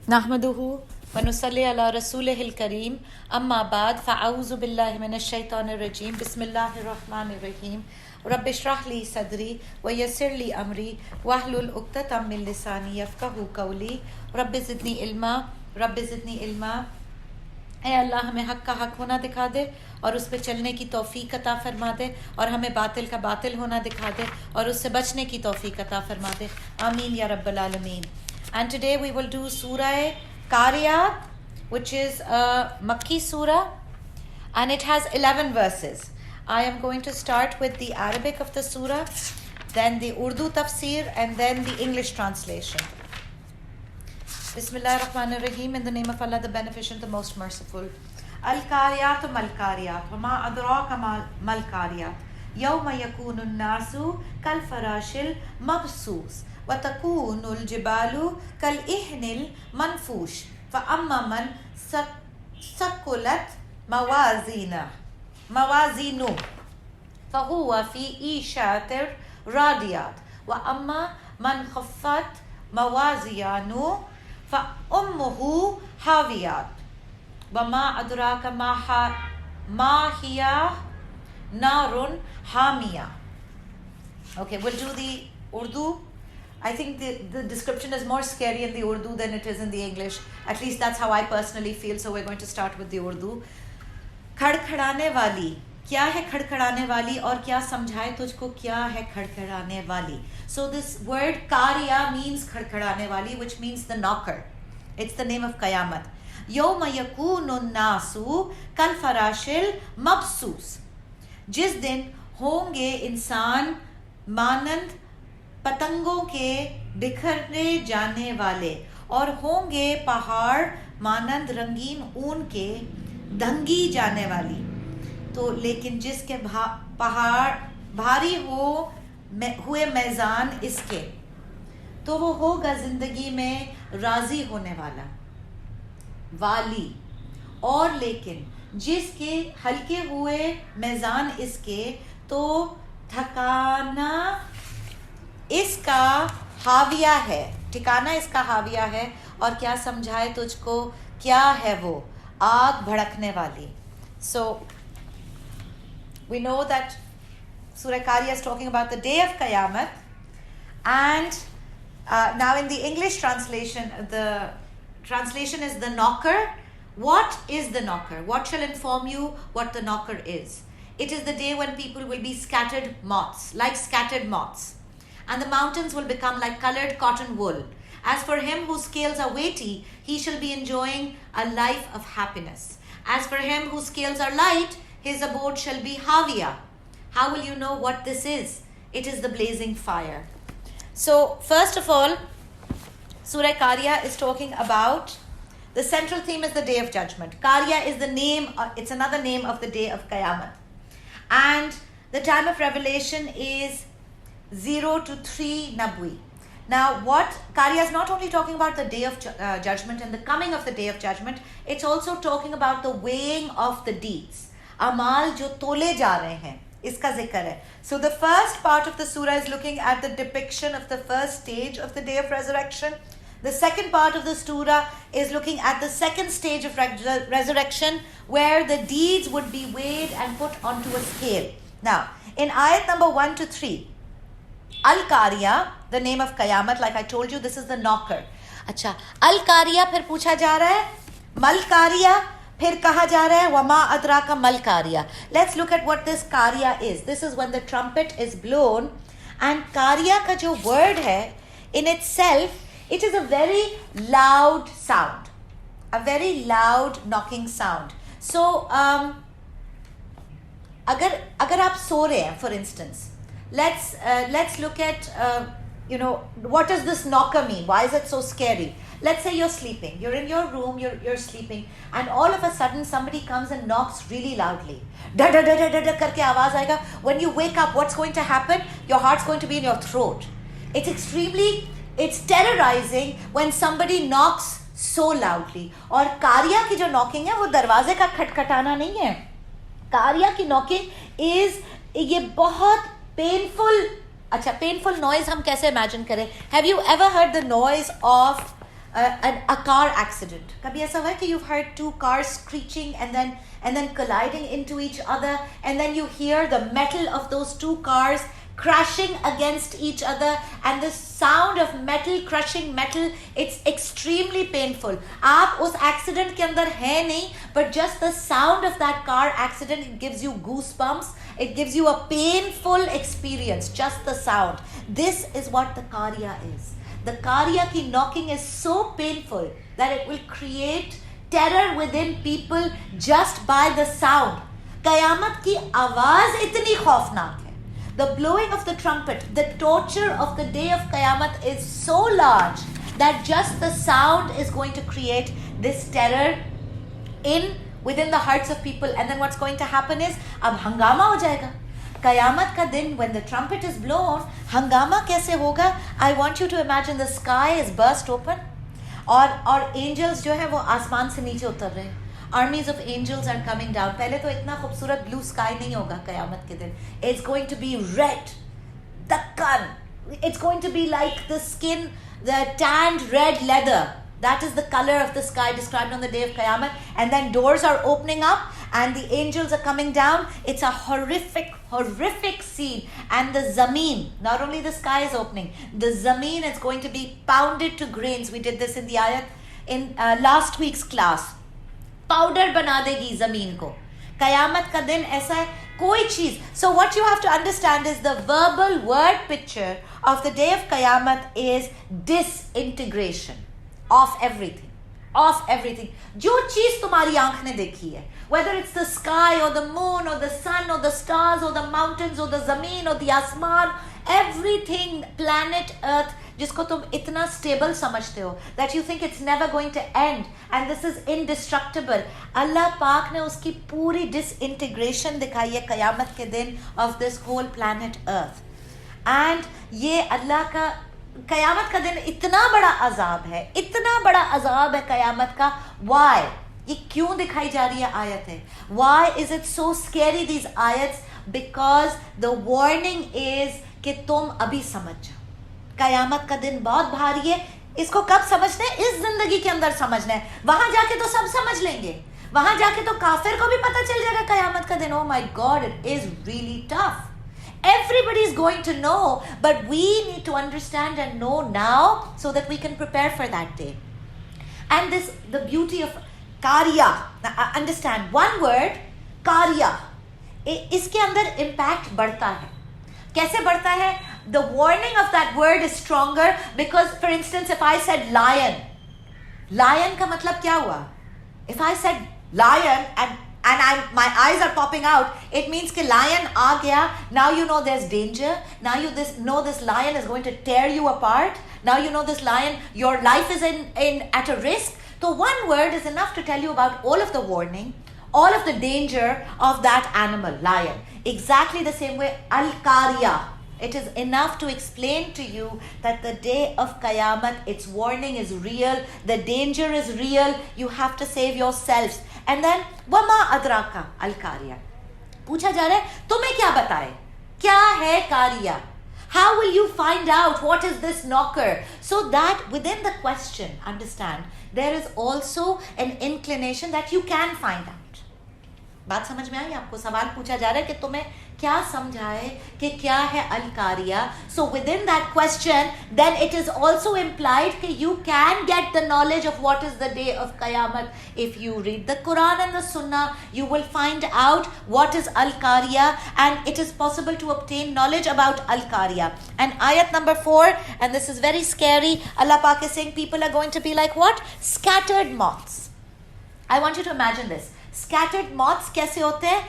नहमदुहु व नुसल्ली अला रसूलिहिल करीम अम्मा बाद फ़अऊज़ु बिल्लाहि मिनश शैतानिर रजीम बिस्मिल्लाहिर रहमानिर रहीम रब्बि इश्रह ली सदरी व यस्सिर ली अमरी वहलुल उक़्दतम मिन लिसानी यफ़क़हू क़ौली रब्बि ज़िदनी इल्मा। ऐ अल्लाह हमें हक़ का हक़ होना दिखा दे और उस पर चलने की तौफ़ीक़ अता फ़रमा दे, और हमें बातिल का बातिल होना दिखा दे और उससे बचने की तौफ़ीक़ अता फ़रमा दे। आमीन या रब्बल आलमीन। And today we will do Surah Qariyat, which is a Makki surah, and it has 11 verses. I am going to start with the Arabic of the surah, then the Urdu tafsir, and then the English translation. Bismillah ar-Rahman ar-Rahim, in the name of Allah, the Beneficent, the Most Merciful. Al-Qariyat mal-Qariyat, wa ma adraka mal-Qariyat, yawma yakunu an-nasu kal-farashil mabsus. وتكون الجبال كالإهن المنفوش فأما من ثقلت موازينه فهو في عيشة راضية وأما من خفت موازينه فأمه هاوية وما أدراك ما هي نار حامية. Okay, we'll do the Urdu. I think the description is more scary in the Urdu than it is in the English. At least that's how I personally feel. So we're going to start with the Urdu. खड़खड़ाने वाली, क्या है खड़खड़ाने वाली और क्या समझाए तुझको क्या है खड़खड़ाने वाली. So this word Qariya means खड़खड़ाने वाली, which means the knocker. It's the name of Qayamat. यौम यकूनुन नासु कल फराशिल मबसूस. जिस दिन होंगे इंसान मानंद पतंगों के बिखरने जाने वाले और होंगे पहाड़ मानंद रंगीन ऊन के दंगी जाने वाली. तो लेकिन जिसके पहाड़ भारी हुए मैदान इसके, तो वो होगा जिंदगी में राजी होने वाला वाली. और लेकिन जिसके हल्के हुए मैदान इसके, तो ठिकाना इसका हाविया है, ठिकाना इसका हाविया है. और क्या समझाए तुझको क्या है वो आग भड़कने वाली. So we know that Surah Qariya is talking about the day of Qayamat, and now in the English translation, the translation is the knocker. What is the knocker? What shall inform you what the knocker is? It is the day when people will be scattered moths, like scattered moths. And the mountains will become like colored cotton wool. As for him whose scales are weighty, he shall be enjoying a life of happiness. As for him whose scales are light, his abode shall be Haviya. How will you know what this is? It is the blazing fire. So, first of all, Surah Qariya is talking about, the central theme is the Day of Judgment. Qariya is the name, it's another name of the Day of Qayamat. And the time of revelation is 0 to 3 Nabwi. Now, what Qariya is not only talking about the day of judgment and the coming of the day of judgment, it's also talking about the weighing of the deeds. Amal jo tole ja rahe hain, iska zikr hai. So the first part of the surah is looking at the depiction of the first stage of the day of resurrection. The second part of the surah is looking at the second stage of resurrection, where the deeds would be weighed and put onto a scale. Now, in ayat number 1 to 3, Al-Qariya, the name of Qayamat, like I told you, this is the knocker. अच्छा, Al-Qariya फिर पूछा जा रहा है, Mal-Qariya फिर कहा जा रहा है, Wama adraka Mal-Qariya. Let's look at what this Qariya is. This is when the trumpet is blown, and Qariya का जो word है, in itself, it is a very loud sound, a very loud knocking sound. So, अगर आप सो रहे हैं, for instance, let's look at what does this knocker mean? Why is it so scary? Let's say you're sleeping, you're in your room, you're sleeping, and all of a sudden somebody comes and knocks really loudly. Da da da da da da करके आवाज आएगा. When you wake up, what's going to happen? Your heart's going to be in your throat. It's terrorizing when somebody knocks so loudly. और कारिया की जो knocking है वो दरवाजे का खटखटाना नहीं है. कारिया की knocking is ये बहुत painful. अच्छा, painful noise हम कैसे imagine करें? Have you ever heard the noise of a car accident. कभी ऐसा हुआ है कि you've heard two cars screeching and then colliding into each other, and then you hear the metal of those two cars crashing against each other, and the sound of metal crushing metal, it's extremely painful. आप उस accident के अंदर है नहीं, but just the sound of that car accident, it gives you goosebumps, it gives you a painful experience, just the sound. This is what the Karya is. The Karya ki knocking is so painful that it will create terror within people just by the sound. Qayamat ki आवाज इतनी खौफनाक है. The blowing of the trumpet, the torture of the day of Qayamat is so large that just the sound is going to create this terror within the hearts of people. And then what's going to happen is, अब हंगामा हो जाएगा. Qayamat ka din, when the trumpet is blown, hangama kaise hoga? I want you to imagine the sky is burst open, और angels जो है वो आसमान से नीचे उतर रहे हैं. Armies of angels are coming down. पहले तो इतना खूबसूरत blue sky नहीं होगा क़यामत के दिन. It's going to be red, dakkan. It's going to be like the skin, the tanned red leather. That is the color of the sky described on the day of Qiyamah. And then doors are opening up and the angels are coming down. It's a horrific, horrific scene. And the zameen, not only the sky is opening, the zameen is going to be pounded to grains. We did this in the ayat in last week's class. Powder bana degi zameen ko. Qayamat ka din aisa hai, koi cheez. So what you have to understand is the verbal word picture of the day of Qayamat is disintegration of everything. Of everything. Jo cheez tumhari aankh ne dekhi hai, whether it's the sky or the moon or the sun or the stars or the mountains or the zameen or the asman, everything, planet earth, जिसको तुम इतना stable समझते हो that you think it's never going to end and this is indestructible, अल्लाह पाक ने उसकी पूरी disintegration दिखाई है क़यामत के दिन of this whole planet earth. And ये अल्लाह का क़यामत का दिन इतना बड़ा अजाब है, इतना बड़ा अजाब है क़यामत का. Why? ये क्यों दिखाई जा रही है आयत है? Why is it so scary, these ayats? Because the warning is कि तुम अभी समझ जाओ, क़यामत का दिन बहुत भारी है. इसको कब समझना है? इस जिंदगी के अंदर समझना है. वहां जाके तो सब समझ लेंगे, वहां जाके तो काफिर को भी पता चल जाएगा क़यामत का दिन. Oh my God, it is really tough. Everybody is going to know, but we need to understand and know now so that we can prepare for that day. And this, the beauty of Karya. Now, understand one word, Karya. इसके अंदर impact बढ़ता है. कैसे बढ़ता है? The warning of that word is stronger because, for instance, if I said lion, lion का मतलब क्या हुआ? If I said lion and my eyes are popping out, it means कि lion आ गया. Now you know there's danger. Now you know this lion is going to tear you apart. Now you know this lion, your life is at a risk. So one word is enough to tell you about all of the warning, all of the danger of that animal, lion. Exactly the same way, Al-Qarya. It is enough to explain to you that the day of Qayamat, its warning is real, the danger is real, you have to save yourselves. And then, Wama Adraka Al-Qarya. पूछा जा रहा है, तुम्हें क्या बताए? क्या है Qarya? How will you find out what is this knocker? So that within the question, understand, there is also an inclination that you can find out. बात समझ में आई आपको? सवाल पूछा जा रहा है कि तुम्हें क्या समझाए कि क्या है Al-Qarya. So within that question, then it is also implied that you can get the knowledge of what is the day of Qayamat. If you read the Quran and the Sunnah, you will find out what is Al-Qarya, and it is possible to obtain knowledge about Al-Qarya. And ayat number 4, and this is very scary, Allah Pak is saying people are going to be like what? Scattered moths. I want you to imagine this. Scattered moths कैसे होते हैं?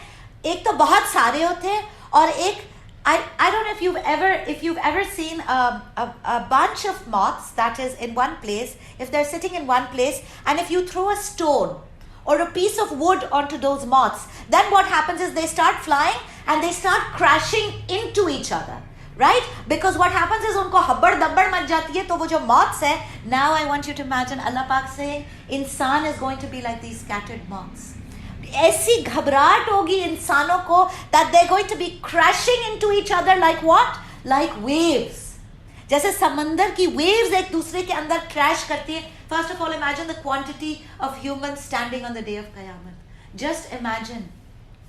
एक तो बहुत सारे होते हैं और एक I don't know if you've ever seen a bunch of moths that is in one place, if they're sitting in one place, and if you throw a stone or a piece of wood onto those moths, then what happens is they start flying and they start crashing into each other. Right? Because what happens is उनको हब्बड़ दब्बड़ much जाती है. तो वो जो moths है, now I want you to imagine Allah Pak saying इंसान is going to be like these scattered moths. ऐसी घबराहट होगी इंसानों को that they're going to be crashing into each other like what? Like waves. जैसे समंदर की waves एक दूसरे के अंदर crash करती है, First of all, imagine the quantity of humans standing on the day of Qiyamah. Just imagine.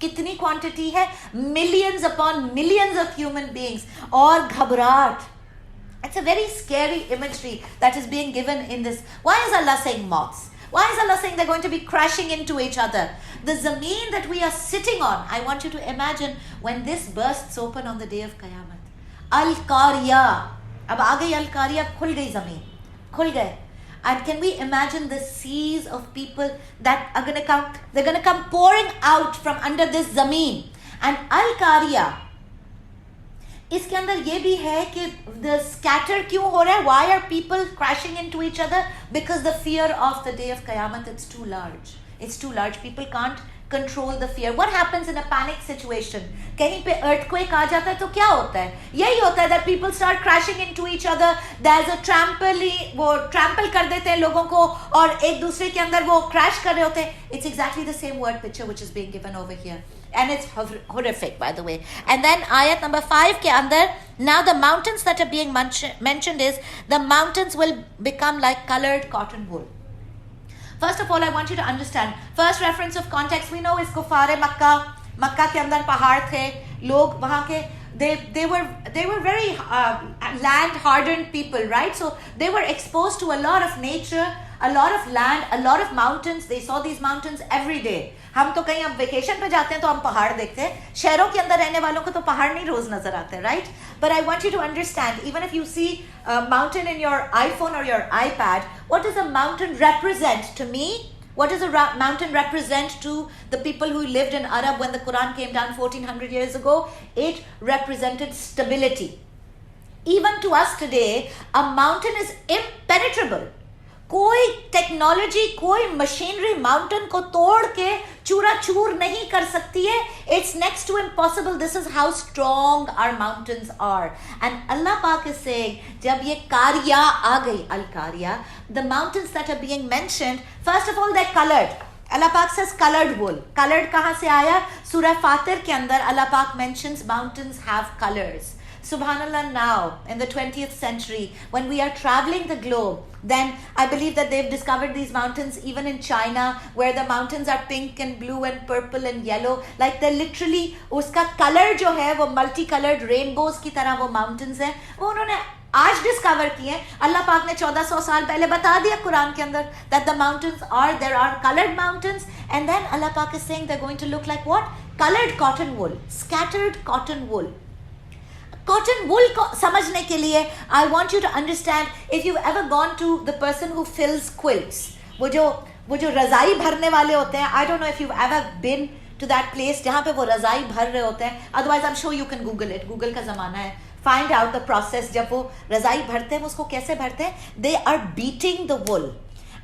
कितनी quantity है? Millions upon millions of human beings. और घबराहट. It's a very scary imagery that is being given in this. Why is Allah saying moths? Why is Allah saying they're going to be crashing into each other? The zameen that we are sitting on, I want you to imagine when this bursts open on the day of Qiyamah. Al-Qariya. Ab aa gayi Al-Qariya, khul gayi zameen. Khul gaye. And can we imagine the seas of people that are going to come, they're going to come pouring out from under this zameen. And Al-Qariya, इसके अंदर ये भी है कि the scatter क्यों हो रहा है? Why are people crashing into each other? Because the fear of the day of Qiyamah, it's too large. It's too large. People can't control the fear. What happens in a panic situation? कहीं पे earthquake आ जाता है तो क्या होता है? यही होता है that people start crashing into each other. There's a trampoline, वो trample कर देते हैं लोगों को और एक दूसरे के अंदर वो crash कर रहे होते हैं. It's exactly the same word picture which is being given over here. And it's horrific, by the way. And then ayat number 5 ke andar, now the mountains that are being mentioned is, the mountains will become like colored cotton wool. First of all, I want you to understand, first reference of context we know is Kufar Makkah. Makkah ke andar pahad the, log wahan ke, they were very land hardened people, right? So they were exposed to a lot of nature, a lot of land, a lot of mountains. They saw these mountains every day. हम तो कहीं अब vacation पे जाते हैं तो हम पहाड़ देखते हैं. शहरों के अंदर रहने वालों को तो पहाड़ नहीं रोज नजर आते, right? But I want you to understand, even if you see a mountain in your iPhone or your iPad, what does a mountain represent to me? What does a mountain represent to the people who lived in Arab when the Quran came down 1400 years ago? It represented stability. Even to us today, a mountain is impenetrable. कोई technology, कोई machinery mountain को तोड़ के चूरा चूर नहीं कर सकती है. It's next to impossible. This is how strong our mountains are. And Allah पाक इज सेइंग, जब ये कारिया आ गई, अल कारिया, the mountains that are being mentioned, first of all they coloured. Allah पाक सेज कलर्ड वुल. कलर्ड कहां से आया? सूरह फातिर के अंदर अल्लाह पाक mentions mountains have colours. Subhanallah, now in the 20th century, when we are traveling the globe, then I believe that they've discovered these mountains even in China, where the mountains are pink and blue and purple and yellow. Like they're literally, uska color jo hai, wo multicolored rainbows की तरह वो mountains हैं. वो उन्होंने आज discover किए. अल्लाह पाक ने 1400 साल पहले बता दिया कुरान के अंदर that the mountains are, there are colored mountains. And then Allah Pak is saying they're going to look like what? Colored cotton wool, scattered cotton wool. Cotton wool को समझने के लिए I want you to understand, if you've ever gone to the person who fills quilts, वो जो रज़ाई भरने वाले होते हैं, I don't know if you've ever been to that place जहाँ पे वो रज़ाई भर रहे होते हैं. Otherwise I'm sure you can Google it. Google का ज़माना है. Find out the process. जब वो रज़ाई भरते हैं, उसको कैसे भरते हैं? They are beating the wool.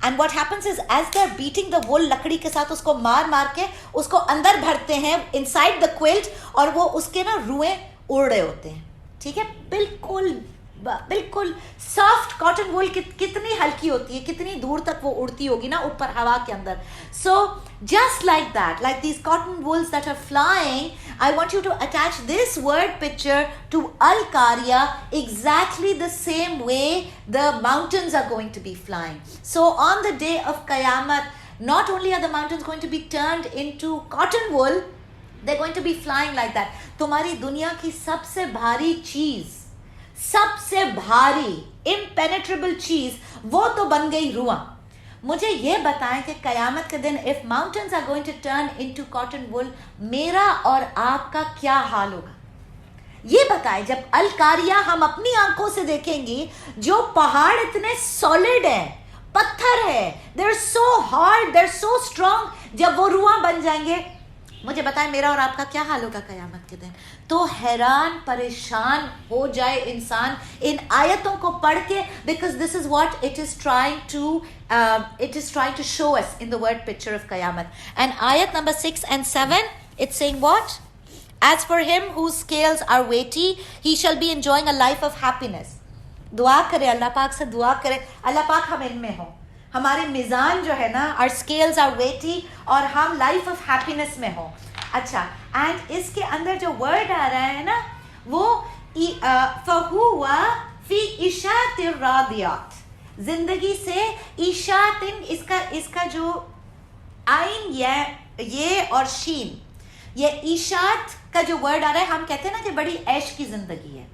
And what happens is, as they're beating the wool, लकड़ी के साथ उसको मार के उसको अंदर भरते हैं inside the quilt, और वो उसके ना रुएं उड़ रहे होते हैं. ठीक है? बिल्कुल सॉफ्ट कॉटन वूल कितनी हल्की होती है, कितनी दूर तक वो उड़ती होगी ना ऊपर हवा के अंदर. So just like that, like these cotton wools that are flying, I want you to attach this word picture to अल कारिया exactly the same way the mountains are going to be flying. So on the day of कयामत, not only are the mountains going to be turned into cotton wool, they're going to be flying like that. तुम्हारी दुनिया की सबसे भारी चीज, सबसे भारी impenetrable चीज, वो तो बन गई रुआ. मुझे ये बताएं कि कयामत के दिन if mountains are going to turn into cotton wool, मेरा और आपका क्या हाल होगा? ये बताएं. जब अल कारिया हम अपनी आंखों से देखेंगी, जो पहाड़ इतने सॉलिड हैं, पत्थर है, they're so hard, they're so strong, जब वो रुआ बन जाएंगे, मुझे बताएं मेरा और आपका क्या हाल होगा कयामत के दिन? तो हैरान परेशान हो जाए इंसान इन आयतों को पढ़ के, because this is what it is trying to show us in the word picture of Qiyamah. And ayat number 6 and 7, it's saying what? As for him whose scales are weighty, he shall be enjoying a life of happiness. दुआ करे, अल्लाह पाक से दुआ करे, अल्लाह पाक हम इनमें हो, हमारे मिजान जो है ना, our scales are weighty, और हम लाइफ ऑफ हैप्पीनेस में हो. अच्छा, एंड इसके अंदर जो वर्ड आ रहा है ना, वो फहुवा फी इशातिर रादियात. जिंदगी से ईशातिन, इसका जो आइन ये और शीन, ये ईशात का जो वर्ड आ रहा है, हम कहते हैं ना कि बड़ी ऐश की जिंदगी है.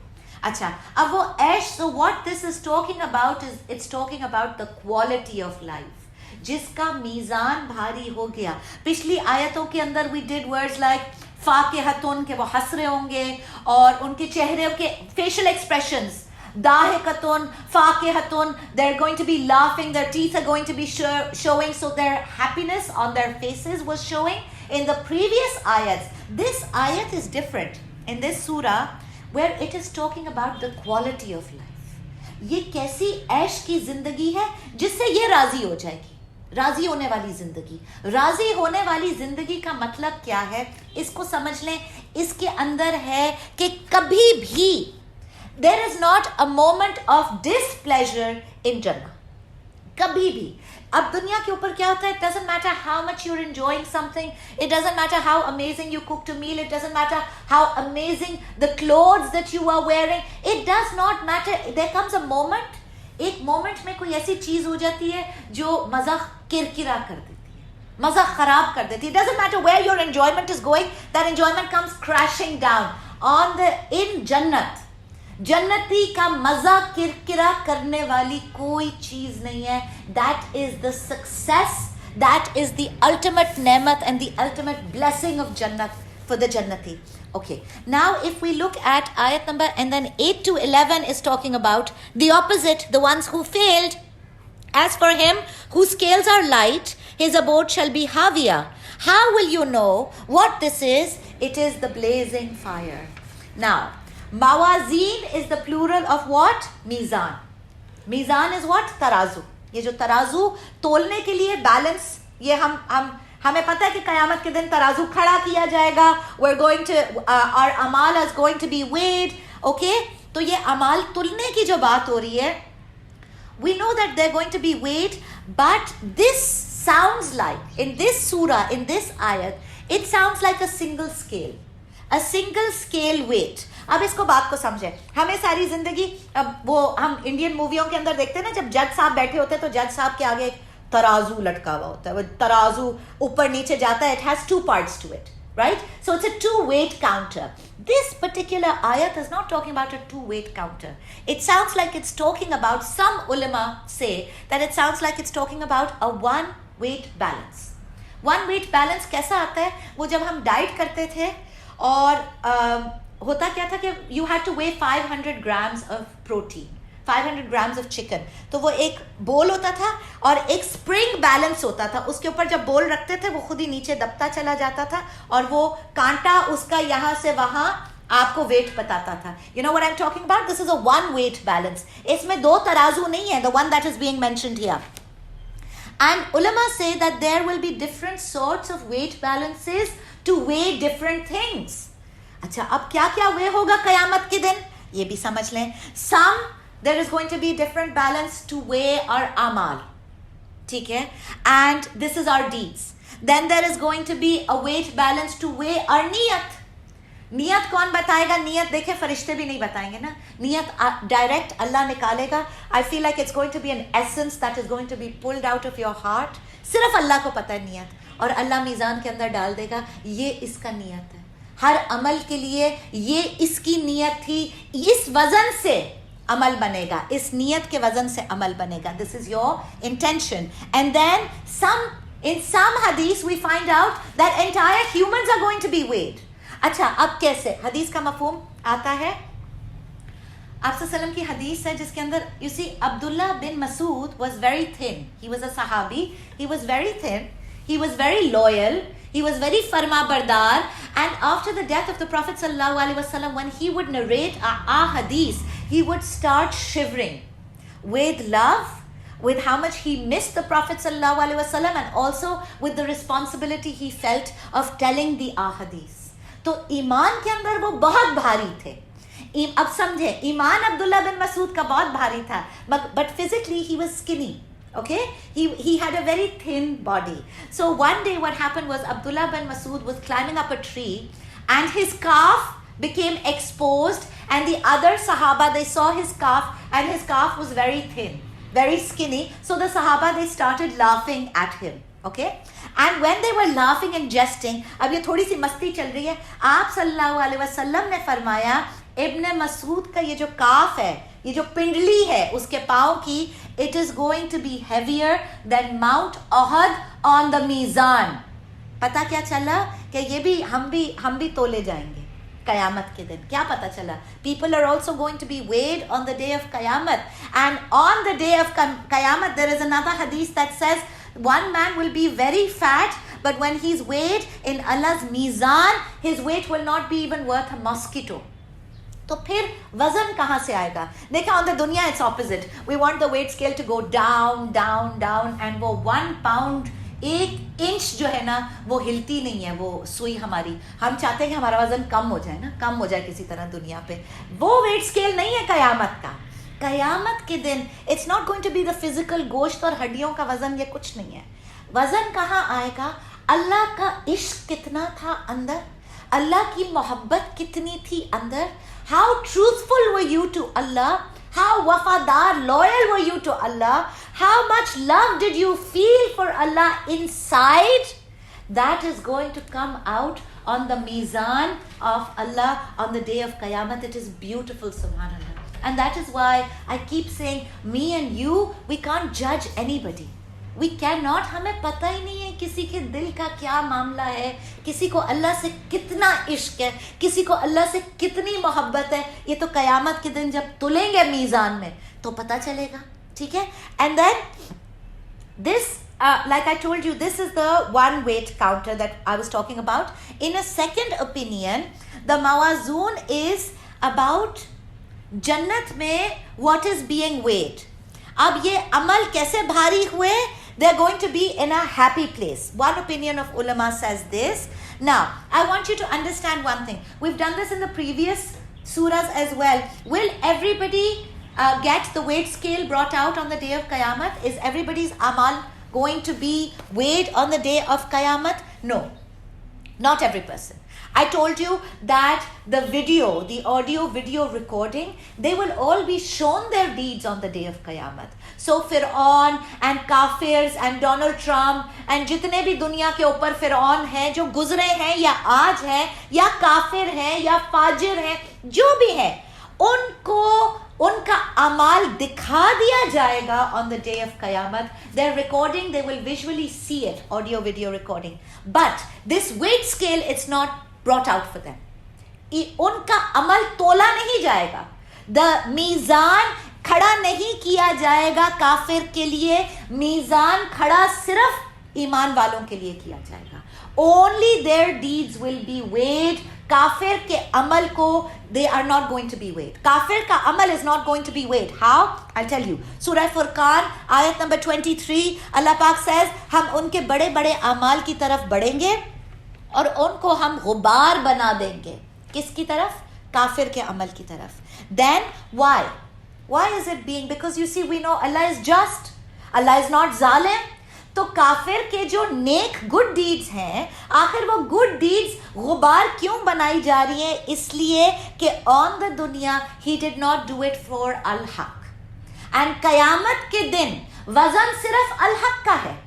अच्छा, अब वो ऐश, so what this is talking about is it's talking about the quality of life, जिसका मीजान भारी हो गया. पिछली आयतों के अंदर वी डिड वर्ड्स लाइक फाकिहतुन, के वो हंस रहे होंगे और उनके चेहरे के फेशियल एक्सप्रेशंस, दाहिकतुन, फाकिहतुन, they're going to be laughing, their teeth are going to be showing, so their happiness on their faces was showing. In the previous ayats, this ayat is different in this surah, where it is talking about the quality of life. ये कैसी ऐश की जिंदगी है जिससे ये राजी हो जाएगी, राजी होने वाली जिंदगी. राजी होने वाली जिंदगी का मतलब क्या है, इसको समझ लें. इसके अंदर है कि कभी भी there is not a moment of displeasure in Jannah. कभी भी. अब दुनिया के ऊपर क्या होता है, it doesn't matter how much you're enjoying something, it doesn't matter how amazing you cooked a meal, it doesn't matter how amazing the clothes that you are wearing, it does not matter. There comes a moment, एक moment में कोई ऐसी चीज हो जाती है जो मजा किरकिरा कर देती है, मजा खराब कर देती है. It doesn't matter where your enjoyment is going, that enjoyment comes crashing down on the in Jannat. जन्नती का मजा किरकिरा करने वाली कोई चीज नहीं है. That is the success, that is the ultimate नेमत and the ultimate blessing of जन्नत फॉर द जन्नती. Okay, now if we look at ayat number, and then 8 to 11 is talking about the opposite, the ones who failed. As for him whose scales are light, his abode shall be Haviya. How will you know what this is? It is the blazing fire. Now, Mawazeen is the plural of what? Mizan. Mizan is what? तराजू. ये जो तराजू तोलने के लिए balance, ये हमें पता है कि कयामत के दिन तराजू खड़ा किया जाएगा. We're going to our amal is going to be weighed. Okay? तो ये अमाल तुलने की जो बात हो रही है, we know that they're going to be weighed, but this sounds like, in this surah, in this ayat, it sounds like a single scale. A single scale weight. अब इसको बात को समझे. हमें सारी जिंदगी, अब वो हम इंडियन मूवियों के अंदर देखते हैं ना, जब जज साहब बैठे होते हैं तो जज साहब के आगे एक तराजू लटका हुआ होता है, वो तराजू ऊपर नीचे जाता है. It has two parts to it, right? So it's a two-weight counter. This particular ayat is not talking about a two-weight counter. It sounds like it's talking about, some ulama say that it sounds like it's talking about a one-weight balance. One-weight balance कैसा आता है? वो जब हम diet करते थे और होता क्या था कि you had to weigh 500 grams of protein, 500 grams of chicken. तो वो एक बोल होता था और एक स्प्रिंग बैलेंस होता था. उसके ऊपर जब बोल रखते थे वो खुद ही नीचे दबता चला जाता था और वो कांटा उसका यहाँ से वहाँ आपको वेट बताता था. You know what I'm talking about? This is a one weight balance. इसमें दो तराजू नहीं है, the one that is being mentioned here. And ulama say that there will be different sorts of weight balances to weigh different things. अच्छा, अब क्या क्या वे होगा कयामत के दिन, ये भी समझ लें. Some, there is going to be different balance to weigh our amal, ठीक है, and this is our deeds. Then there is going to be a weight balance to weigh our niyat. नियत कौन बताएगा? नियत देखे फरिश्ते भी नहीं बताएंगे ना, नियत डायरेक्ट अल्लाह निकालेगा. I feel like it's going to be an essence that is going to be pulled out of your heart. सिर्फ अल्लाह को पता है नियत, और अल्लाह मीज़ान के अंदर डाल देगा, ये इसका नियत है. हर अमल के लिए ये इसकी नियत थी, इस वजन से अमल बनेगा, इस नियत के वजन से अमल बनेगा. This is your intention. And then in some hadith we find out that entire humans are going to be weighed. अच्छा, अब कैसे हदीस का मफहूम आता है? आप सल्लम की हदीस है जिसके अंदर you see Abdullah bin Mas'ud was very thin. He was a sahabi. He was very thin. He was very loyal. He was very farma bardar. And after the death of the Prophet sallallahu alaihi wasallam, when he would narrate a hadith, he would start shivering with love, with how much he missed the Prophet sallallahu alaihi wasallam, and also with the responsibility he felt of telling the ahadith. तो ईमान के अंदर वो बहुत भारी थे. अब समझे, ईमान अब्दुल्ला बिन मसूद का बहुत भारी था, but physically he was skinny. Okay, he had a very thin body. So one day what happened was Abdullah bin Mas'ud was climbing up a tree and his calf became exposed, and the other Sahaba, they saw his calf and his calf was very thin. very skinny. So the Sahaba, they started laughing at him. Okay, and when they were laughing and jesting, अब ये थोड़ी सी मस्ती चल रही है, आप सल्लल्लाहु अलैहि वसल्लम ने फरमाया इब्न मसूद का ये जो काफ है, ये जो पिंडली है उसके पाँव की, it is going to be heavier than Mount Uhud on the मीज़ान. पता क्या चला कि ये भी हम भी तोले जाएंगे कयामत के दिन. क्या पता चला? People are also going to be weighed on the day of Qayamat, and on the day of Qayamat there is another hadith that says one man will be very fat, but when he's weighed in Allah's mizan, his weight will not be even worth a mosquito. तो फिर वजन कहाँ से आएगा? देखा, on the दुनिया it's opposite. We want the weight scale to go down, down, down, and वो 1 pound 1 inch जो है ना वो हिलती नहीं है, वो सुई हमारी. हम चाहते हैं कि हमारा वजन कम हो जाए ना, कम हो जाए किसी तरह दुनिया पे. वो वेट स्केल नहीं है कयामत का. कयामत के दिन it's not going to be the physical गोश्त और हड्डियों का वजन, ये कुछ नहीं है. वजन कहाँ आएगा? अल्लाह का इश्क कितना था अंदर, अल्लाह की मोहब्बत कितनी थी अंदर. How truthful were you to Allah, how wafadar, loyal were you to Allah, how much love did you feel for Allah inside. That is going to come out on the mizan of Allah on the day of Qiyamah. It is beautiful, subhanallah. And that is why I keep saying, me and you, we can't judge anybody. We cannot. हमें पता ही नहीं है किसी के दिल का क्या मामला है, किसी को अल्लाह से कितना इश्क है, किसी को अल्लाह से कितनी मोहब्बत है. ये तो क़यामत के दिन जब तुलेंगे मीज़ान में तो पता चलेगा. ठीक है. And then this, like I told you, this is the one weight counter that I was talking about. In a second opinion, the mawazun is about जन्नत में what is being weighed. अब ये अमल कैसे भारी हुए? They're going to be in a happy place. One opinion of ulama says this. Now, I want you to understand one thing. We've done this in the previous surahs as well. Will everybody get the weight scale brought out on the day of Qiyamah? Is everybody's amal going to be weighed on the day of Qiyamah? No, not every person. I told you that the video, the audio video recording, they will all be shown their deeds on the day of Qiyamah. So Fir'aun and Kafirs and Donald Trump and जितने भी दुनिया के ऊपर फिरौन हैं जो गुजरे हैं या आज हैं या काफिर हैं या फाजिर हैं, जो भी हैं, उनको उनका अमाल दिखा दिया जाएगा on the day of Qiyamah. Their recording, they will visually see it, audio video recording. But this weight scale, it's not brought out for them. उनका अमल तोला नहीं जाएगा. The मीज़ान खड़ा नहीं किया जाएगा काफिर के लिए, मीज़ान खड़ा सिर्फ ईमान वालों के लिए किया जाएगा. Only their deeds will be weighed. काफिर के अमल को they are not going to be weighed. काफिर का अमल is not going to be weighed. How? I'll tell you. Surah Furqan, ayat number 23, Allah Pak says, हम उनके बड़े बड़े अमाल की तरफ बढ़ेंगे और उनको हम गुबार बना देंगे. किसकी तरफ? काफिर के अमल की तरफ. Then why? Why is it being? Because you see, we know Allah is just. Allah is not zalim. तो काफिर के जो नेक गुड डीड्स हैं, आखिर वो गुड डीड्स गुबार क्यों बनाई जा रही हैं? इसलिए कि ऑन द दुनिया he did not do it for अल हक. एंड कयामत के दिन वजन सिर्फ अल हक का है.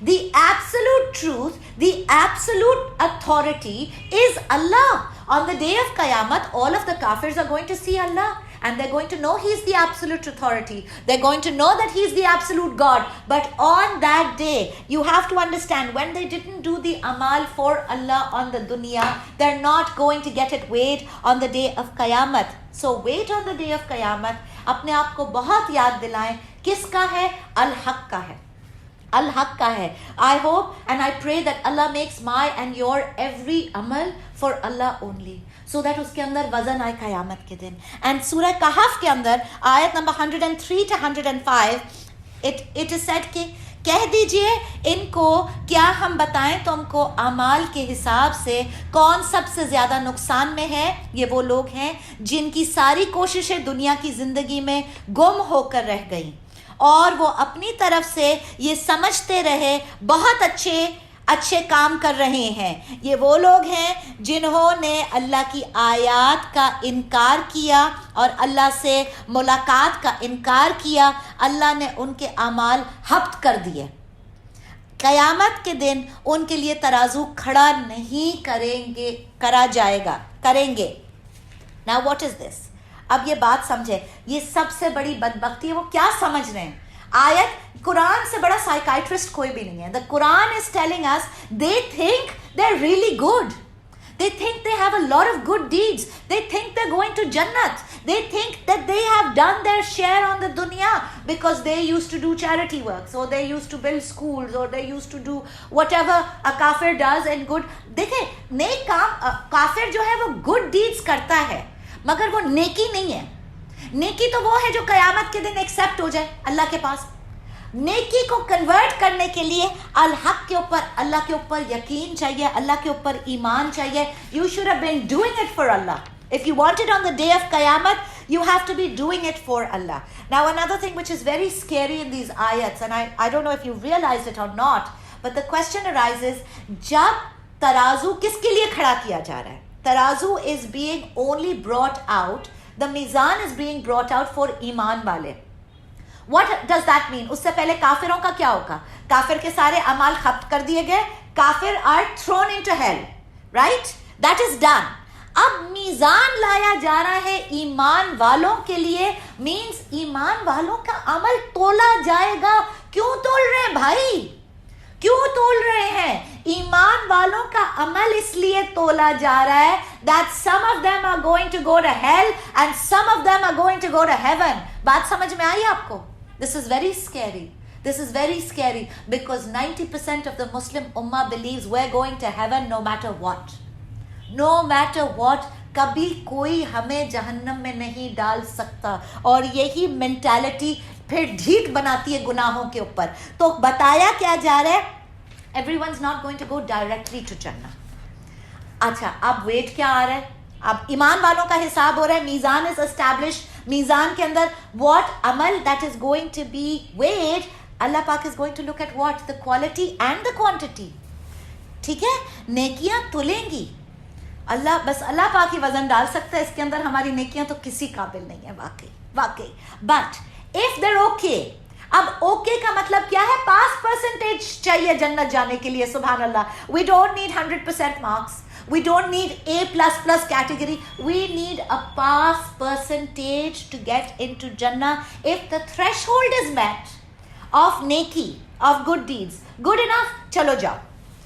The absolute truth, the absolute authority is Allah. On the day of Qiyamah, all of the kafirs are going to see Allah and they're going to know He's the absolute authority. They're going to know that He's the absolute God. But on that day, you have to understand, when they didn't do the amal for Allah on the dunya, they're not going to get it weighed on the day of Qiyamah. So wait on the day of Qiyamah. अपने आप को बहुत याद दिलाएं, किसका है? अल हक का है. Al Haq ka hai. I hope and I pray that Allah makes my and your every amal for Allah only, so that उसके अंदर वजन आए क़यामत के दिन. And Surah Kahf के अंदर आयत number 103 to 105, it is said कि कह दीजिए इनको, क्या हम बताएं तुमको अमाल के हिसाब से कौन सबसे ज़्यादा नुकसान में है? ये वो लोग हैं जिनकी सारी कोशिशें दुनिया की ज़िंदगी में गुम होकर रह गईं और वो अपनी तरफ से ये समझते रहे बहुत अच्छे अच्छे काम कर रहे हैं। ये वो लोग हैं जिन्होंने अल्लाह की आयत का इनकार किया और अल्लाह से मुलाकात का इनकार किया। अल्लाह ने उनके अमाल हब्त कर दिए। क़यामत के दिन उनके लिए तराजू खड़ा नहीं करेंगे। Now what is this? अब ये बात समझे, ये सबसे बड़ी बदबख्ती है। वो क्या समझ रहे हैं? आयत, कुरान से बड़ा साइकाइट्रिस्ट कोई भी नहीं है। The Quran is telling us they think they are really good, they think they have a lot of good deeds, they think they're going to Jannat, they think that they have done their share on the dunya because they used to do charity works, or they used to build schools, or they used to do whatever a kafir does and good. देखें, नेक काम काफिर जो है वो good deeds करता है, मगर वो नेकी नहीं है। नेकी तो वो है जो कयामत के दिन एक्सेप्ट हो जाए अल्लाह के पास। नेकी को कन्वर्ट करने के लिए अल हक के ऊपर, अल्लाह के ऊपर यकीन चाहिए, अल्लाह के ऊपर ईमान चाहिए। You should have been doing it for Allah. If you want it on the day of Qiyamah, you have to be doing it for Allah. Now another thing which is very scary in these ayats, and I don't know if you realize it or not, but the question arises, जब तराजू किसके लिए खड़ा किया जा रहा है? तराजू is being only brought out, the mizan is being brought out for ईमान वाले। What does that mean? उससे पहले काफिरों का क्या होगा? काफिर के सारे अमाल खत्म कर दिए गए। काफिर are thrown into hell, right? That is done. अब मीजान लाया जा रहा है ईमान वालों के लिए, मीन्स ईमान वालों का अमल तोला जाएगा। क्यों तोल रहे हैं भाई? क्यों तोल रहे हैं? ईमान वालों का अमल इसलिए तोला जा रहा है that some of them are going to go to hell and some of them are going to go to heaven. बात समझ में आई आपको? This is very scary. This is very scary because 90% of the Muslim Ummah believes we're going to heaven no matter what. No matter what. कभी कोई हमें जहन्नम में नहीं डाल सकता। और यही मेंटालिटी फिर ढीठ बनाती है गुनाहों के ऊपर। तो बताया क्या जा रहा है? Everyone's not going to go directly to Jannah. अच्छा, अब वेट क्या आ रहा है? अब ईमान वालों का हिसाब हो रहा है। मीजान इज एस्टैब्लिश। मीजान के अंदर व्हाट अमल that is going to be weighed, Allah पाक is going to look at what the quality and the quantity. ठीक है, नेकियां तुलेंगी। अल्लाह पाक ही वजन डाल सकता है इसके अंदर। हमारी नेकियां तो किसी काबिल नहीं है वाकई। बट इफ देयर ओके, अब ओके का मतलब क्या है? पास परसेंटेज चाहिए जन्नत जाने के लिए। सुभान अल्लाह। We don't need 100% marks, we don't need A++ category, we need a pass percentage to get into Jannah. If the threshold is met of neki, of good deeds, good enough, chalo jao,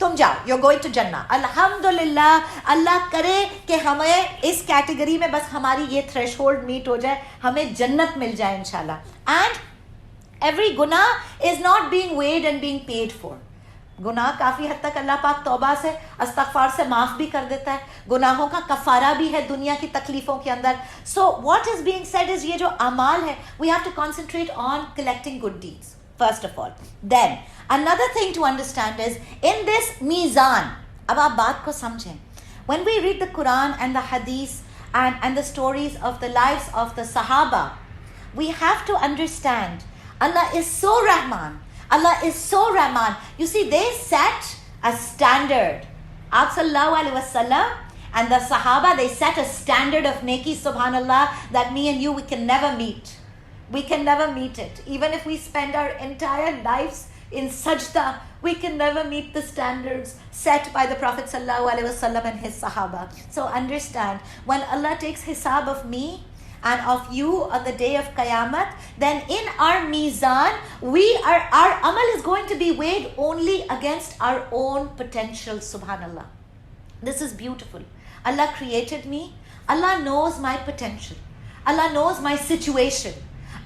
तुम जाओ, you're going to Jannah. अल्हम्दुलिल्लाह, अल्लाह करे कि हमें इस category में बस हमारी ये थ्रेशहोल्ड मीट हो जाए, हमें जन्नत मिल जाए इंशाल्लाह। एंड एवरी गुनाह is not being weighed and being paid for. गुनाह काफी हद तक अल्लाह पाक तौबा से, इस्तगफार से माफ भी कर देता है। गुनाहों का कफारा भी है दुनिया की तकलीफों के अंदर। So what is being said is ये जो अमाल है, we have to concentrate on collecting good deeds first of all. Then another thing to understand is in this मीजान। अब आप बात को समझें। When we read the Quran and the हदीस and the stories of the lives of the Sahaba, we have to understand Allah is so Rahman. Allah is so Rahman. You see, they set a standard. Aap sallallahu alaihi wasallam and the Sahaba, they set a standard of neki, subhanallah, that me and you, we can never meet. We can never meet it. Even if we spend our entire lives in sajda, we can never meet the standards set by the Prophet sallallahu alaihi wasallam and his Sahaba. So understand, when Allah takes hisab of me and of you on the day of Qiyamah, then in our mizan, our amal is going to be weighed only against our own potential, subhanallah. This is beautiful. Allah created me. Allah knows my potential. Allah knows my situation.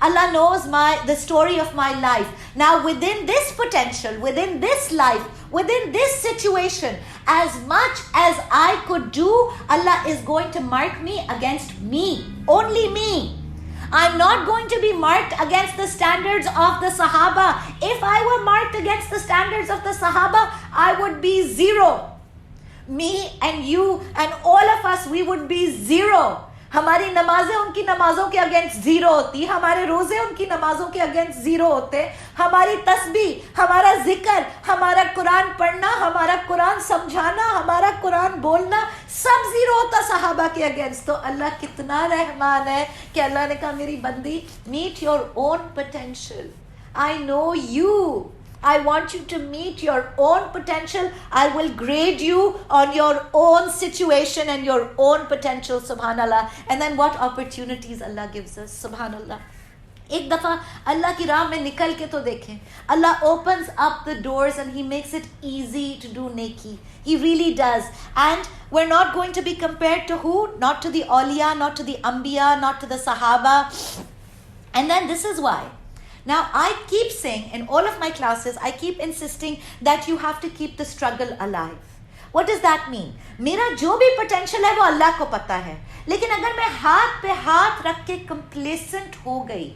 Allah knows the story of my life. Now within this potential, within this life, within this situation, as much as I could do, Allah is going to mark me against me. Only me. I'm not going to be marked against the standards of the Sahaba. If I were marked against the standards of the Sahaba, I would be zero. Me and you and all of us, we would be zero. हमारी नमाजें उनकी नमाजों के against zero होती, हमारे रोजे उनकी नमाजों के against zero होते, हमारी तस्बीह, हमारा जिक्र, हमारा कुरान पढ़ना, हमारा कुरान समझाना, हमारा कुरान बोलना सब जीरो होता सहाबा के अगेंस्ट। तो अल्लाह कितना रहमान है कि अल्लाह ने कहा मेरी बंदी, meet your own potential, I know you, I want you to meet your own potential. I will grade you on your own situation and your own potential, subhanallah. And then what opportunities Allah gives us, subhanallah. एक दफ़ा अल्लाह की राह में निकल के तो देखें, अल्लाह opens up the doors and He makes it easy to do neki. He really does. And we're not going to be compared to who? Not to the awliya, not to the anbiya, not to the sahaba. And then this is why. Now, I keep saying in all of my classes, I keep insisting that you have to keep the struggle alive. What does that mean? मेरा जो भी potential है वो अल्लाह को पता है, लेकिन अगर मैं हाथ पे हाथ रख के complacent हो गई,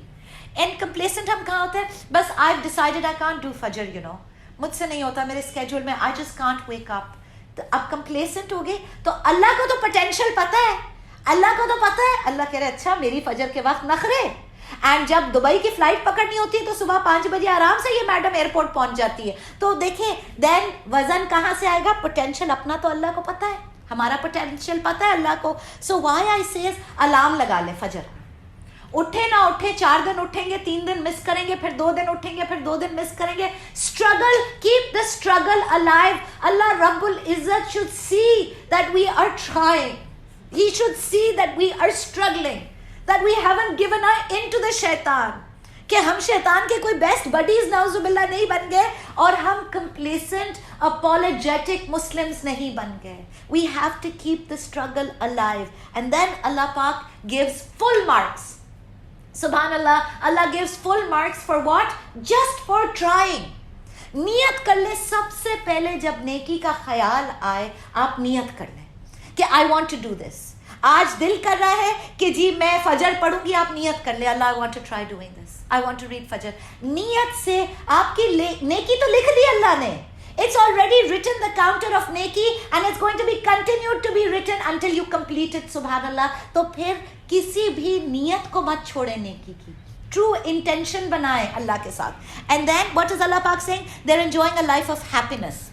and complacent हम कहाँ होते हैं? बस I've decided I can't do फजर, you know, मुझसे नहीं होता मेरे schedule में, I just can't wake up. तो अब complacent हो गई, तो अल्लाह को तो potential पता है, अल्लाह को तो पता है, अल्लाह कह रहे अच्छा मेरी फजर के वक्त नखरे। एंड जब दुबई की फ्लाइट पकड़नी होती है तो सुबह 5 बजे आराम से ये मैडम एयरपोर्ट पहुंच जाती है। तो देखें देन वजन कहां से आएगा? पोटेंशियल अपना तो अल्लाह को पता है, हमारा पोटेंशियल पता है अल्लाह को। So why I says alarm लगा ले फजर, उठे ना उठे, 4 दिन उठेंगे, 3 दिन मिस करेंगे, फिर 2 दिन उठेंगे, फिर 2 दिन मिस करेंगे। Struggle, keep the struggle alive. Allah रब्बुल इज्जत should see that we are trying, he should see that we are struggling, that we haven't given her into the shaitan, कि हम शैतान के कोई बेस्ट बडीज नाउजुबिल्लाह नहीं बन गए और हम complacent apologetic Muslims नहीं बन गए. We have to keep the struggle alive, and then Allah Pak gives full marks. Subhanallah, Allah gives full marks for what? Just for trying. नियत कर ले, सबसे पहले जब नेकी का ख्याल आए आप नियत कर लें कि I want to do this. आज दिल कर रहा है कि जी मैं फजर पढ़ूंगी, आप नियत कर ले Allah I want to try doing this, I want to read फजर. नियत से आपकी नेकी तो लिख दी अल्लाह ने, it's already written the counter of नेकी and it's going to be continued to be written until you complete it. subhanallah. तो फिर किसी भी नियत को मत छोड़े नेकी की, true intention बनाए अल्लाह के साथ. And then what is Allah Pak saying? They're enjoying a life of happiness.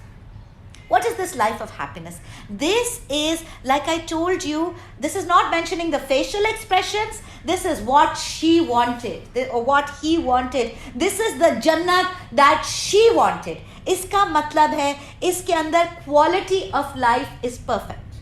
What is this life of happiness? This is, like I told you, this is not mentioning the facial expressions. This is what she wanted or what he wanted. This is the Jannat that she wanted. इसका मतलब है इसके अंदर quality of life is perfect.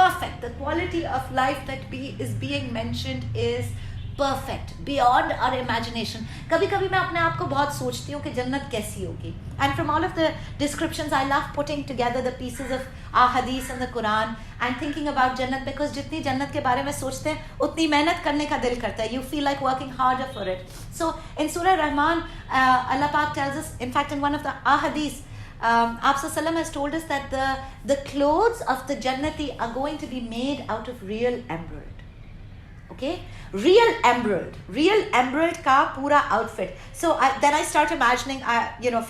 Perfect. The quality of life that is being mentioned is perfect, beyond our imagination. कभी कभी मैं अपने आप को बहुत सोचती हूँ कि जन्नत कैसी होगी. And from all of the descriptions, I love putting together the pieces of our hadith and the Quran and thinking about जन्नत, because जितनी जन्नत के बारे में सोचते हैं उतनी मेहनत करने का दिल करता है. You feel like working harder for it. So in Surah Rahman, Allah Pak tells us, in fact in one of the ahadith, Apsa Salam has told us that the clothes of the Jannati are going to be made out of real emerald. Okay, real emerald का पूरा outfit. So then I start imagining,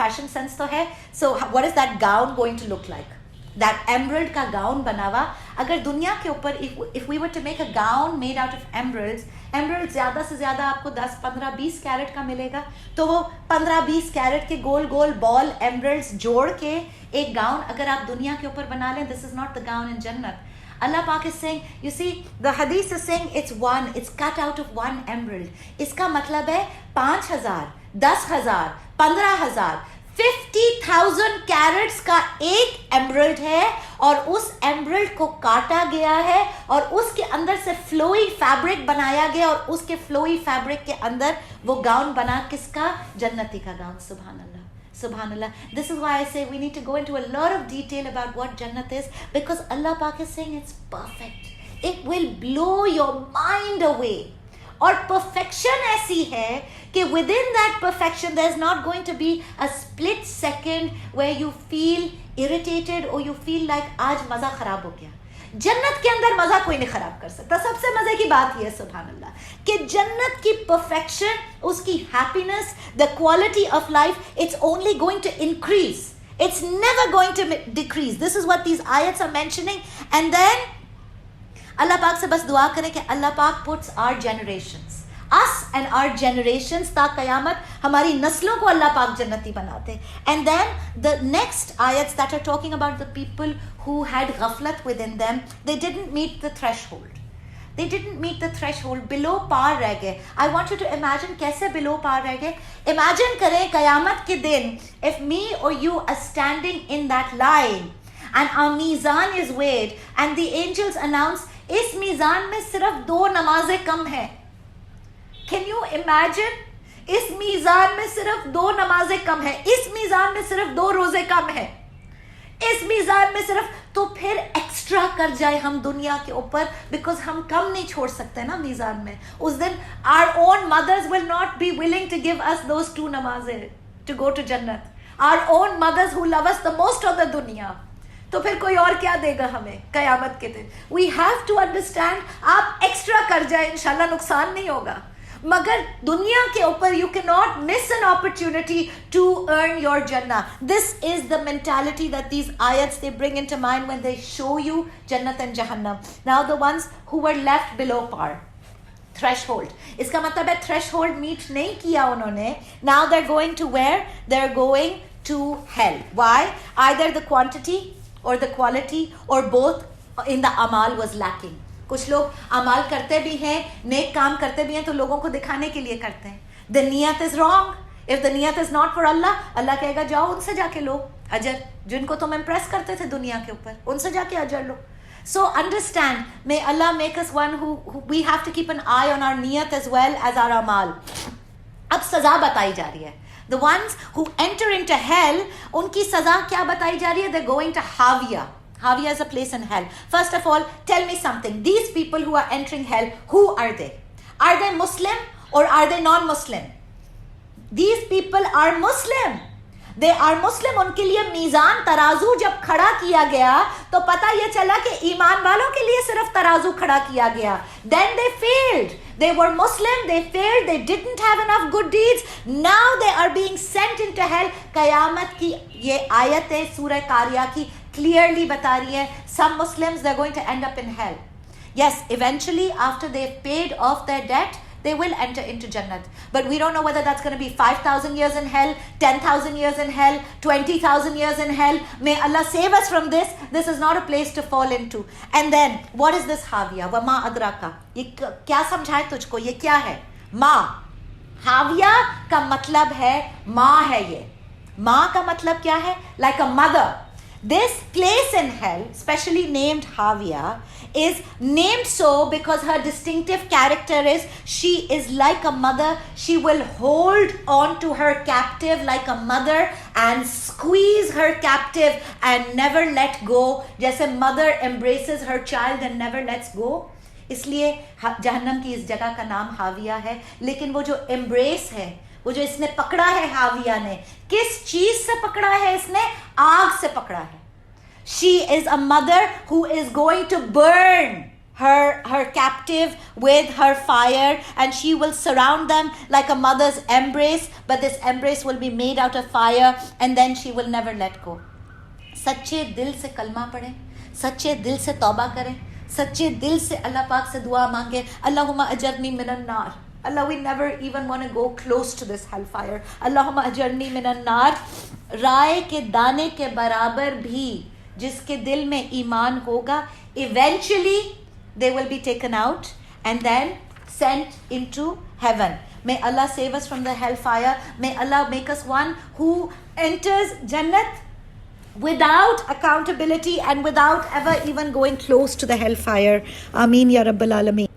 fashion sense तो है. So what is that gown going to look like? That emerald का gown बना हुआ, अगर दुनिया के ऊपर if we were to make a gown made out of emerald ज़्यादा से ज़्यादा आपको 10, 15, 20 कैरेट का मिलेगा. तो वो 15, 20 कैरेट के गोल गोल बॉल emeralds जोड़ के एक गाउन अगर आप दुनिया के ऊपर बना लें, this is not the gown in Jannat. Allah Pak is saying, you see, the hadith is saying it's cut out of one emerald. इसका मतलब है 5,000, 10,000, 15,000, 50,000 कैरेट्स का एक एमरल्ड है और उस एमरल्ड को काटा गया है और उसके अंदर से फ्लोई फैब्रिक बनाया गया और उसके फ्लोई फैब्रिक के अंदर वो गाउन बना, किसका? जन्नती का गाउन. सुभान अल्लाह. Subhanallah. This is why I say we need to go into a lot of detail about what Jannat is, because Allah Pak is saying it's perfect. It will blow your mind away. और perfection ऐसी है कि within that perfection there is not going to be a split second where you feel irritated or you feel like आज मज़ा ख़राब हो गया. जन्नत के अंदर मजा कोई नहीं खराब कर सकता. सबसे मजे की बात यह है सुभान अल्लाह कि जन्नत की परफेक्शन, उसकी happiness, the quality of life, it's only going to increase, it's never going to decrease. This is what these आयत्स are mentioning. And then Allah पाक से बस दुआ करें कि अल्लाह पाक puts our generations, us and our generations, ता क़यामत हमारी नस्लों को अल्लाह पाक जन्नती बनाते. And then the next ayats that are talking about the people who had ghaflat within them, they didn't meet the threshold. They didn't meet the threshold, below par रह गए. I want you to imagine कैसे below par रह गए. Imagine करें क़यामत के दिन, if me or you are standing in that line and our mizan is weighed and the angels announce इस मीज़ान में सिर्फ 2 नमाजें कम हैं. Can you imagine? इस मीज़ान में सिर्फ 2 नमाजें कम हैं, इस मीज़ान में सिर्फ 2 रोजे कम हैं, इस मीज़ान में सिर्फ, तो फिर एक्स्ट्रा कर जाए हम दुनिया के ऊपर, बिकॉज हम कम नहीं छोड़ सकते ना मीज़ान में. उस दिन our own mothers will not be willing to give us those 2 नमाजें to go to जन्नत. Our own mothers who love us the most of the दुनिया, तो फिर कोई और क्या देगा हमें कयामत के दिन. We have to understand, आप एक्स्ट्रा कर जाए इंशाल्लाह नुकसान नहीं होगा, मगर दुनिया के ऊपर you cannot miss an opportunity to earn your Jannah. This is the mentality that these ayats they bring into mind when they show you Jannat and Jahannam. Now the ones who were left below par, threshold, इसका मतलब है threshold meet नहीं किया उन्होंने. Now they're going to where? They're going to hell. Why? Either the quantity or the quality or both in the amal was lacking. कुछ लोग अमाल करते भी हैं, नेक काम करते भी हैं, तो लोगों को दिखाने के लिए करते हैं. The niyat is wrong. If the niyat is not for Allah, अल्लाह कहेगा जाओ उनसे जाके लो अजर, जिनको तुम इम्प्रेस करते थे दुनिया के ऊपर, उनसे जाके अजर लो. So understand, may Allah make us one who we have to keep an eye on our niyat as well as our amal. अब सजा बताई जा रही है. The ones who enter into hell, उनकी सजा क्या बताई जा रही है? They're going to Hawiya. Hawiya is a place in hell. First of all, tell me something. These people who are entering hell, who are they? Are they Muslim or are they non-Muslim? These people are Muslim. They are Muslim. उनके लिए मीज़ान तराजू जब खड़ा किया गया तो पता ये चला कि ईमान वालों के लिए सिर्फ तराजू खड़ा किया गया. Then they failed. They were Muslim, they failed, they didn't have enough good deeds. Now they are being sent into hell. क़यामत की ये आयत है सूरह कारिया की, clearly बता रही है, some Muslims they're going to end up in hell. Yes, eventually after they've paid off their debt, they will enter into Jannat. But we don't know whether that's going to be 5,000 years in hell, 10,000 years in hell, 20,000 years in hell. May Allah save us from this. This is not a place to fall into. And then, what is this Hawiya? Wa ma adraka. ये क्या समझाए तुझको? ये क्या है? माँ. Hawiya का मतलब है माँ है ये. माँ का मतलब क्या है? Like a mother. This place in hell, specially named Hawiya, is named so because her distinctive character is she is like a mother. She will hold on to her captive like a mother and squeeze her captive and never let go. जैसे mother embraces her child and never lets go. इसलिए जहन्नम की इस जगह का नाम हाविया है. लेकिन वो जो embrace है, वो जो इसने पकड़ा है हाविया ने, किस चीज से पकड़ा है? इसने आग से पकड़ा है. She is a mother who is going to burn her captive with her fire, and she will surround them like a mother's embrace, but this embrace will be made out of fire, and then she will never let go. सच्चे दिल से कलमा पढ़ें, सच्चे दिल से तौबा करें, सच्चे दिल से अल्लाह पाक से दुआ मांगे, अल्लाहुम्मा अजरनी मिनन नार. Allah, we never even want to go close to this hellfire. Allahumma ajarni minan nar. राय के दाने के बराबर भी जिसके दिल में ईमान होगा, eventually they will be taken out and then sent into heaven. May Allah save us from the hellfire. May Allah make us one who enters Jannat without accountability and without ever even going close to the hellfire. Ameen ya Rabbal Alameen.